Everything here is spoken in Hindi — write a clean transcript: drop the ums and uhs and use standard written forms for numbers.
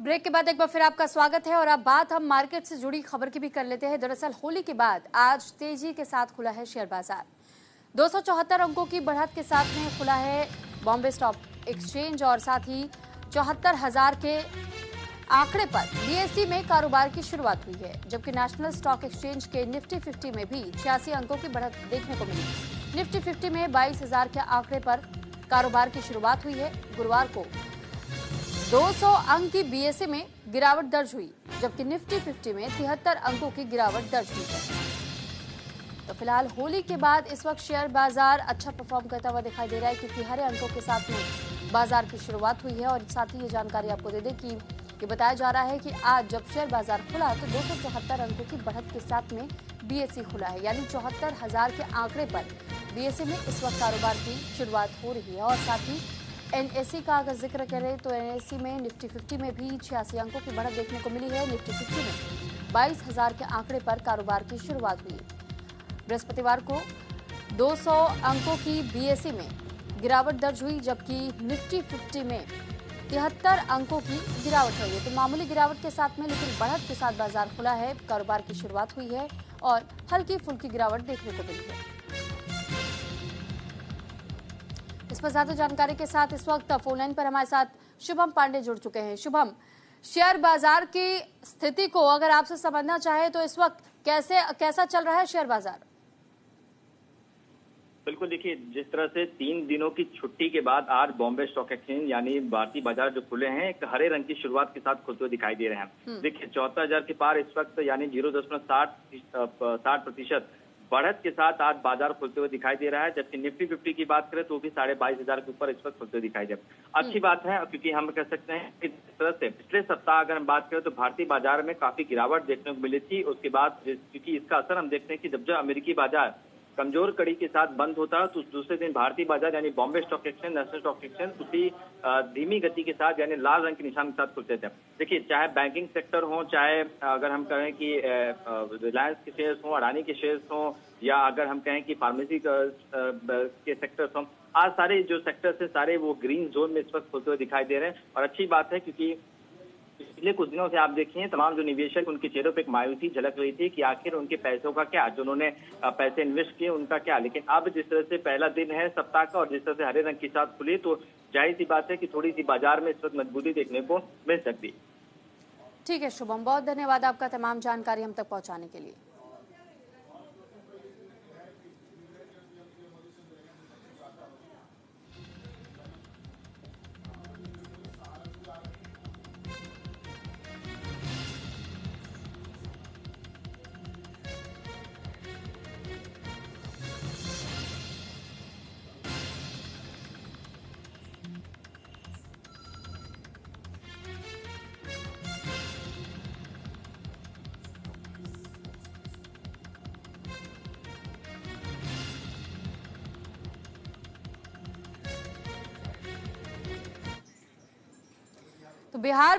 ब्रेक के बाद एक बार फिर आपका स्वागत है और अब बात हम मार्केट से जुड़ी खबर की भी कर लेते हैं। दरअसल होली के बाद आज तेजी के साथ खुला है शेयर बाजार। 274 अंकों की बढ़त के साथ में खुला है बॉम्बे स्टॉक एक्सचेंज और साथ ही 74,000 के आंकड़े पर बीएसई में कारोबार की शुरुआत हुई है, जबकि नेशनल स्टॉक एक्सचेंज के निफ्टी 50 में भी 86 अंकों की बढ़त देखने को मिली। निफ्टी 50 में 22,000 के आंकड़े पर कारोबार की शुरुआत हुई है। गुरुवार को 200 अंक की बीएसई में गिरावट दर्ज हुई, जबकि निफ्टी 50 में 73 अंकों की गिरावट दर्ज हुई है। तो फिलहाल होली के बाद इस वक्त शेयर बाजार अच्छा परफॉर्म करता हुआ दिखाई दे रहा है, क्योंकि हरे अंकों के साथ में बाजार की शुरुआत हुई है। और साथ ही ये जानकारी आपको दे दें कि ये बताया जा रहा है कि आज जब शेयर बाजार खुला तो 274 अंकों की बढ़त के साथ में बीएसई खुला है, यानी 74,000 के आंकड़े पर बीएसई में इस वक्त कारोबार की शुरुआत हो रही है। और साथ ही एनएसई का अगर जिक्र करें तो एनएसई में निफ्टी 50 में भी 86 अंकों की बढ़त देखने को मिली है। निफ्टी 50 में 22,000 के आंकड़े पर कारोबार की शुरुआत हुई। बृहस्पतिवार को 200 अंकों की बीएसई में गिरावट दर्ज हुई, जबकि निफ्टी 50 में 73 अंकों की गिरावट हुई है। तो मामूली गिरावट के साथ में लेकिन बढ़त के साथ बाजार खुला है, कारोबार की शुरुआत हुई है और हल्की फुल्की गिरावट देखने को मिली है। इस पर ज्यादा जानकारी के साथ इस वक्त फोन लाइन पर हमारे साथ शुभम पांडे जुड़ चुके हैं। शुभम, शेयर बाजार की स्थिति को अगर आपसे समझना चाहे तो इस वक्त कैसा चल रहा है शेयर बाजार? बिल्कुल, देखिए, जिस तरह से 3 दिनों की छुट्टी के बाद आज बॉम्बे स्टॉक एक्सचेंज यानी भारतीय बाजार जो खुले हैं, एक हरे रंग की शुरुआत के साथ खुलते हुए दिखाई दे रहे हैं। देखिए, 74,000 के पार इस वक्त यानी 0.60% बढ़त के साथ आज बाजार खुलते हुए दिखाई दे रहा है। जबकि निफ्टी 50 की बात करें तो भी 22,500 के ऊपर इस वक्त खुलते हुए दिखाई दे रहा है। अच्छी बात है, क्योंकि हम कह सकते हैं कि जिस तरह से पिछले सप्ताह अगर हम बात करें तो भारतीय बाजार में काफी गिरावट देखने को मिली थी। उसके बाद क्योंकि इसका असर हम देखते हैं कि जब अमेरिकी बाजार कमजोर कड़ी के साथ बंद होता है तो दूसरे दिन भारतीय बाजार यानी Bombay stock exchange, national stock exchange उसी धीमी गति के साथ यानी लाल रंग के निशान के साथ खुलते थे। देखिए, चाहे बैंकिंग सेक्टर हो, चाहे अगर हम कहें कि रिलायंस के शेयर्स हों, अडानी के शेयर्स हों, या अगर हम कहें कि फार्मेसी के सेक्टर्स हों, आज सारे जो सेक्टर्स है सारे वो ग्रीन जोन में इस वक्त खुलते हुए दिखाई दे रहे हैं। और अच्छी बात है, क्योंकि पिछले कुछ दिनों से आप देखिए तमाम जो निवेशक उनके चेहरों पे एक मायूसी झलक रही थी कि आखिर उनके पैसों का क्या, जो उन्होंने पैसे इन्वेस्ट किए उनका क्या। लेकिन अब जिस तरह से पहला दिन है सप्ताह का और जिस तरह से हरे रंग के साथ खुली, तो जाहिर सी बात है कि थोड़ी सी बाजार में इस वक्त मजबूती देखने को मिल सकती। ठीक है शुभम, बहुत धन्यवाद आपका तमाम जानकारी हम तक पहुंचाने के लिए। तो बिहार